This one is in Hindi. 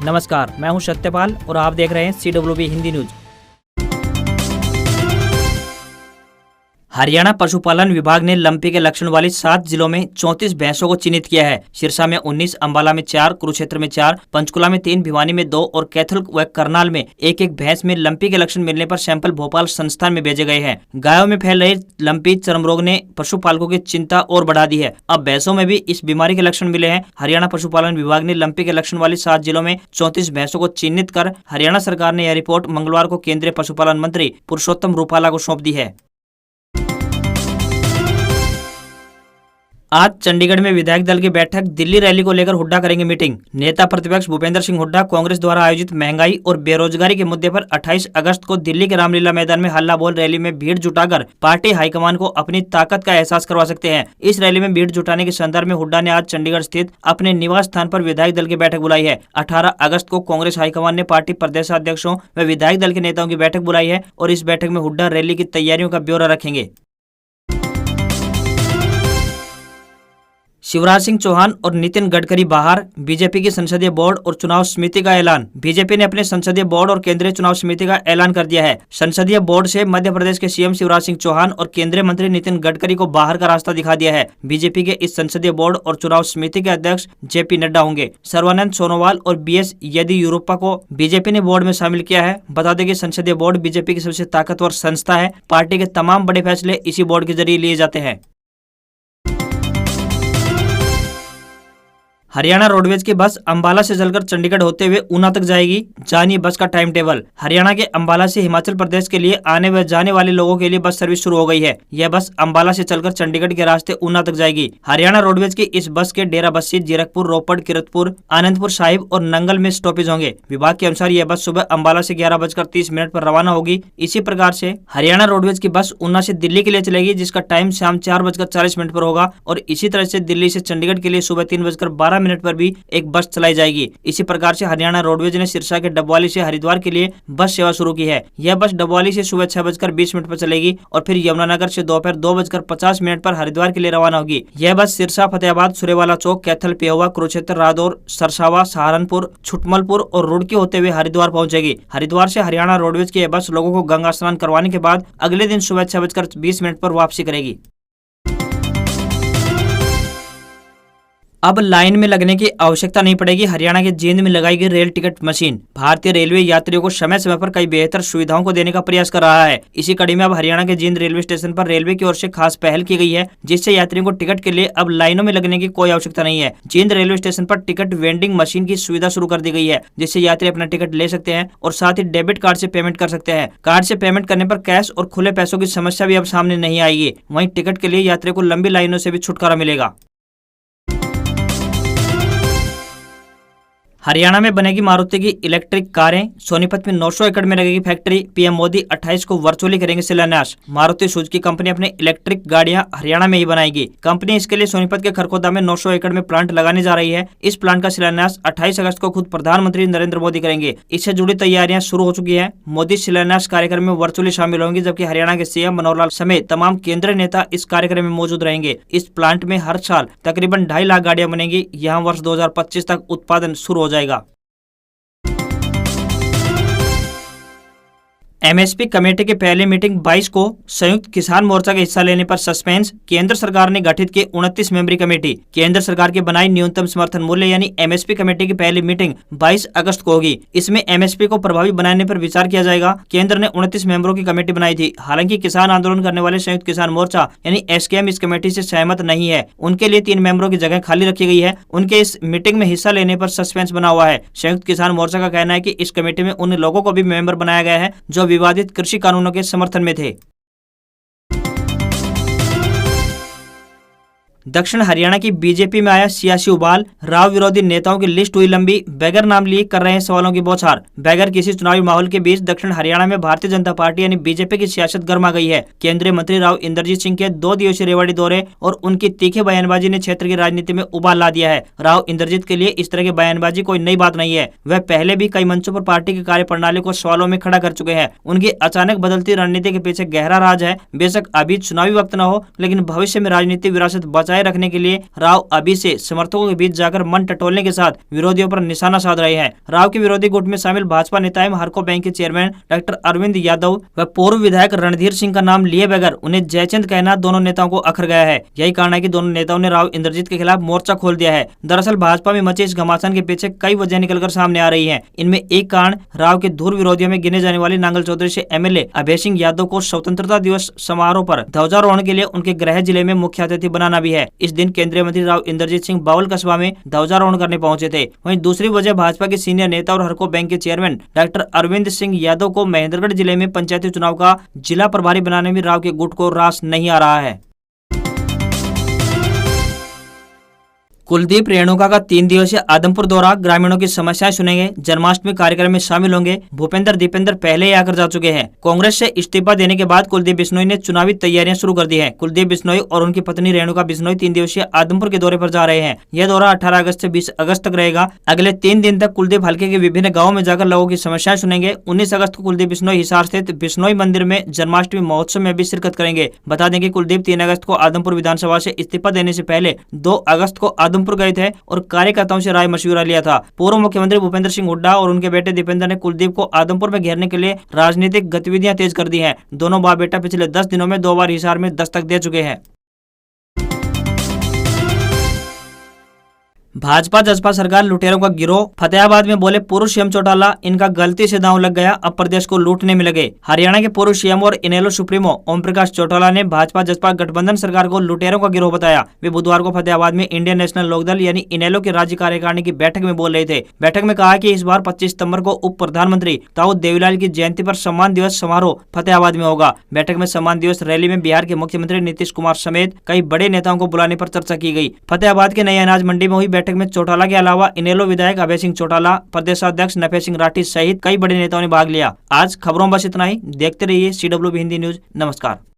नमस्कार, मैं हूं सत्यपाल और आप देख रहे हैं CWB हिंदी न्यूज। हरियाणा पशुपालन विभाग ने लंपी के लक्षण वाली 7 जिलों में 34 भैंसों को चिन्हित किया है। सिरसा में 19, अंबाला में 4, कुरुक्षेत्र में 4, पंचकुला में 3, भिवानी में 2 और कैथल व करनाल में एक भैंस में लंपी के लक्षण मिलने पर सैंपल भोपाल संस्थान में भेजे गए हैं। गायों में फैल रही लंपी चर्म रोग ने पशुपालकों की चिंता और बढ़ा दी है। अब भैंसों में भी इस बीमारी के लक्षण मिले हैं। हरियाणा पशुपालन विभाग ने लंपी के लक्षण वाली 7 जिलों में 34 भैंसों को चिन्हित कर हरियाणा सरकार ने यह रिपोर्ट मंगलवार को केंद्रीय पशुपालन मंत्री पुरुषोत्तम रूपाला को सौंप दी है। आज चंडीगढ़ में विधायक दल की बैठक, दिल्ली रैली को लेकर हुड्डा करेंगे मीटिंग। नेता प्रतिपक्ष भूपेंद्र सिंह हुड्डा कांग्रेस द्वारा आयोजित महंगाई और बेरोजगारी के मुद्दे पर 28 अगस्त को दिल्ली के रामलीला मैदान में हल्ला बोल रैली में भीड़ जुटाकर पार्टी हाईकमान को अपनी ताकत का एहसास करवा सकते हैं। इस रैली में भीड़ जुटाने के संदर्भ में हुड्डा ने आज चंडीगढ़ स्थित अपने निवास स्थान पर विधायक दल की बैठक बुलाई है। 18 अगस्त को कांग्रेस हाईकमान ने पार्टी प्रदेशाध्यक्षों व विधायक दल के नेताओं की बैठक बुलाई है और इस बैठक में हुड्डा रैली की तैयारियों का ब्यौरा रखेंगे। शिवराज सिंह चौहान और नितिन गडकरी बाहर, बीजेपी की संसदीय बोर्ड और चुनाव समिति का ऐलान। बीजेपी ने अपने संसदीय बोर्ड और केंद्रीय चुनाव समिति का ऐलान कर दिया है। संसदीय बोर्ड से मध्य प्रदेश के सीएम शिवराज सिंह चौहान और केंद्रीय मंत्री नितिन गडकरी को बाहर का रास्ता दिखा दिया है। बीजेपी के इस संसदीय बोर्ड और चुनाव समिति के अध्यक्ष जेपी नड्डा होंगे। सर्बानंद सोनोवाल और BS येदियुरप्पा को बीजेपी ने बोर्ड में शामिल किया है। बता दें कि संसदीय बोर्ड बीजेपी की सबसे ताकतवर संस्था है। पार्टी के तमाम बड़े फैसले इसी बोर्ड के जरिए लिए जाते हैं। हरियाणा रोडवेज की बस अंबाला से चलकर चंडीगढ़ होते हुए ऊना तक जाएगी। जानिए बस का टाइम टेबल। हरियाणा के अंबाला से हिमाचल प्रदेश के लिए आने व जाने वाले लोगों के लिए बस सर्विस शुरू हो गई है। यह बस अंबाला से चलकर चंडीगढ़ के रास्ते ऊना तक जाएगी। हरियाणा रोडवेज की इस बस के डेरा बस्सी, जीरकपुर, रोपड़, किरतपुर, आनंदपुर साहिब और नंगल में स्टॉपेज होंगे। विभाग के अनुसार यह बस सुबह अंबाला से 11:30 पर रवाना होगी। इसी प्रकार से हरियाणा रोडवेज की बस ऊना से दिल्ली के लिए चलेगी, जिसका टाइम शाम 4:40 पर होगा और इसी तरह से दिल्ली से चंडीगढ़ के लिए सुबह 3:12 पर भी एक बस चलाई जाएगी। इसी प्रकार से हरियाणा रोडवेज ने सिरसा के डबवाली से हरिद्वार के लिए बस सेवा शुरू की है। यह बस डबवाली से सुबह 6:20 पर चलेगी और फिर यमुनानगर से दोपहर 2:50 पर हरिद्वार के लिए रवाना होगी। यह बस सिरसा, फतेहाबाद, सुरेवाला चौक, कैथल, पेहोवा, कुरुक्षेत्र, रादौर, सरसावा, सहारनपुर, छुटमलपुर और रुड़की होते हुए हरिद्वार पहुंचेगी। हरिद्वार से हरियाणा रोडवेज की यह बस लोगों को गंगा स्नान करवाने के बाद अगले दिन सुबह 6:20 पर वापसी करेगी। अब लाइन में लगने की आवश्यकता नहीं पड़ेगी। हरियाणा के जींद में लगाई गई रेल टिकट मशीन भारतीय रेलवे यात्रियों को समय समय पर कई बेहतर सुविधाओं को देने का प्रयास कर रहा है। इसी कड़ी में अब हरियाणा के जींद रेलवे स्टेशन पर रेलवे की ओर से खास पहल की गई है, जिससे यात्रियों को टिकट के लिए अब लाइनों में लगने की कोई आवश्यकता नहीं है। जींद रेलवे स्टेशन पर टिकट वेंडिंग मशीन की सुविधा शुरू कर दी गई है, जिससे यात्री अपना टिकट ले सकते हैं और साथ ही डेबिट कार्ड से पेमेंट कर सकते हैं। कार्ड से पेमेंट करने पर कैश और खुले पैसों की समस्या भी अब सामने नहीं आएगी। वहीं टिकट के लिए यात्रियों को लंबी लाइनों से भी छुटकारा मिलेगा। हरियाणा में बनेगी मारुति की इलेक्ट्रिक कारें। सोनीपत में 900 एकड़ में लगेगी फैक्ट्री। पीएम मोदी 28 को वर्चुअली करेंगे शिलान्यास। मारुति सुजुकी कंपनी अपने इलेक्ट्रिक गाड़ियां हरियाणा में ही बनाएगी। कंपनी इसके लिए सोनीपत के खरखोदा में 900 एकड़ में प्लांट लगाने जा रही है। इस प्लांट का शिलान्यास 28 अगस्त को खुद प्रधानमंत्री नरेंद्र मोदी करेंगे। इससे जुड़ी तैयारियां शुरू हो चुकी है। मोदी शिलान्यास कार्यक्रम में वर्चुअली शामिल होंगे, जबकि हरियाणा के सीएम मनोहर लाल समेत तमाम केंद्रीय नेता इस कार्यक्रम में मौजूद रहेंगे। इस प्लांट में हर साल तकरीबन 2.5 लाख गाड़ियां बनेगी। यहाँ वर्ष 2025 तक उत्पादन शुरू हो जाएगा। MSP कमेटी की पहली मीटिंग 22 को संयुक्त किसान मोर्चा के हिस्सा लेने पर सस्पेंस। केंद्र सरकार ने गठित की 29 मेंबरी कमेटी। केंद्र सरकार की बनाई न्यूनतम समर्थन मूल्य यानी MSP कमेटी की पहली मीटिंग 22 अगस्त को होगी। इसमें MSP को प्रभावी बनाने पर विचार किया जाएगा। केंद्र ने 29 मेंबरों की कमेटी बनाई थी। हालांकि किसान आंदोलन करने वाले संयुक्त किसान मोर्चा यानी SKM इस कमेटी से सहमत नहीं है। उनके लिए 3 मेंबरों की जगह खाली रखी गई है। उनके इस मीटिंग में हिस्सा लेने पर सस्पेंस बना हुआ है। संयुक्त किसान मोर्चा का कहना है कि इस कमेटी में उन लोगों को भी मेंबर बनाया गया है जो विवादित कृषि कानूनों के समर्थन में थे। दक्षिण हरियाणा की बीजेपी में आया सियासी उबाल। राव विरोधी नेताओं की लिस्ट हुई लंबी। बैगर नाम लीक कर रहे हैं सवालों की बौछार। बैगर किसी चुनावी माहौल के बीच दक्षिण हरियाणा में भारतीय जनता पार्टी यानी बीजेपी की सियासत गर्मा गई है। केंद्रीय मंत्री राव इंद्रजीत सिंह के 2 दिवसीय रेवाड़ी दौरे और उनकी तीखी बयानबाजी ने क्षेत्र की राजनीति में उबाल ला दिया है। राव इंद्रजीत के लिए इस तरह की बयानबाजी कोई नई बात नहीं है। वह पहले भी कई मंचों पर पार्टी की कार्यप्रणाली को सवालों में खड़ा कर चुके हैं। उनकी अचानक बदलती रणनीति के पीछे गहरा राज है। बेशक अभी चुनावी वक्त न हो, लेकिन भविष्य में राजनीतिक विरासत बचाए बनाए रखने के लिए राव अभी से समर्थकों के बीच जाकर मन टटोलने के साथ विरोधियों पर निशाना साध रहे हैं। राव के विरोधी गुट में शामिल भाजपा नेता एवं हरको बैंक के चेयरमैन डॉक्टर अरविंद यादव व पूर्व विधायक रणधीर सिंह का नाम लिए बगैर उन्हें जयचंद कहना दोनों नेताओं को अखर गया है। यही कारण है कि दोनों नेताओं ने राव इंद्रजीत के खिलाफ मोर्चा खोल दिया है। दरअसल भाजपा में मचे इस घमासान के पीछे कई वजह निकलकर सामने आ रही है। इनमें एक कारण राव के धुर विरोधियों में गिने जाने वाले नांगल चौधरी से एमएलए अभय सिंह यादव को स्वतंत्रता दिवस समारोह पर ध्वजारोहण के लिए उनके गृह जिले में मुख्य अतिथि बनाना भी है। इस दिन केंद्रीय मंत्री राव इंद्रजीत सिंह बावल कस्बा में ध्वजारोहण करने पहुंचे थे। वहीं दूसरी वजह भाजपा के सीनियर नेता और हरको बैंक के चेयरमैन डॉक्टर अरविंद सिंह यादव को महेंद्रगढ़ जिले में पंचायती चुनाव का जिला प्रभारी बनाने में राव के गुट को रास नहीं आ रहा है। कुलदीप रेणुका का 3 दिवसीय आदमपुर दौरा, ग्रामीणों की समस्याएं सुनेंगे, जन्माष्टमी कार्यक्रम में शामिल होंगे। भूपेंद्र दीपेंद्र पहले ही आकर जा चुके हैं। कांग्रेस से इस्तीफा देने के बाद कुलदीप बिश्नोई ने चुनावी तैयारियां शुरू कर दी है। कुलदीप बिश्नोई और उनकी पत्नी रेणुका बिश्नोई 3 दिवसीय आदमपुर के दौरे पर जा रहे हैं। यह दौरा 18 अगस्त से 20 अगस्त तक रहेगा। अगले 3 दिन तक कुलदीप हल्के के विभिन्न गाँवों में जाकर लोगों की समस्याएं सुनेंगे। 19 अगस्त को कुलदीप बिश्नोई हिसार स्थित बिश्नोई मंदिर में जन्माष्टमी महोत्सव में भी शिरकत करेंगे। बता दें कि कुलदीप 3 अगस्त को आदमपुर विधानसभा से इस्तीफा देने से पहले 2 अगस्त को आदमपुर गए थे और कार्यकर्ताओं से राय मशविरा लिया था। पूर्व मुख्यमंत्री भूपेंद्र सिंह हुड्डा और उनके बेटे दीपेंद्र ने कुलदीप को आदमपुर में घेरने के लिए राजनीतिक गतिविधियां तेज कर दी हैं। दोनों बाप बेटा पिछले 10 दिनों में 2 बार हिसार में दस्तक दे चुके हैं। भाजपा जसपा सरकार लुटेरों का गिरोह, फतेहाबाद में बोले पूर्व सीएम चौटाला, इनका गलती से दांव लग गया, अब प्रदेश को लूटने में लगे। हरियाणा के पूर्व सीएम और इनेलो सुप्रीमो ओम प्रकाश चौटाला ने भाजपा जसपा गठबंधन सरकार को लुटेरों का गिरोह बताया। वे बुधवार को फतेहाबाद में इंडियन नेशनल लोकदल यानी इनेलो की राज्य कार्यकारिणी की बैठक में बोल रहे थे। बैठक में कहा कि इस बार 25 सितंबर को उप प्रधानमंत्री ताऊ देवीलाल की जयंती पर सम्मान दिवस समारोह फतेहाबाद में होगा। बैठक में सम्मान दिवस रैली में बिहार के मुख्यमंत्री नीतीश कुमार समेत कई बड़े नेताओं को बुलाने पर चर्चा की गई। फतेहाबाद के नई अनाज मंडी में हुई बैठक में चौटाला के अलावा इनेलो विधायक अभय सिंह चौटाला, प्रदेशाध्यक्ष नफे सिंह राठी सहित कई बड़े नेताओं ने भाग लिया। आज खबरों बस इतना ही। देखते रहिए CWB हिंदी न्यूज। नमस्कार।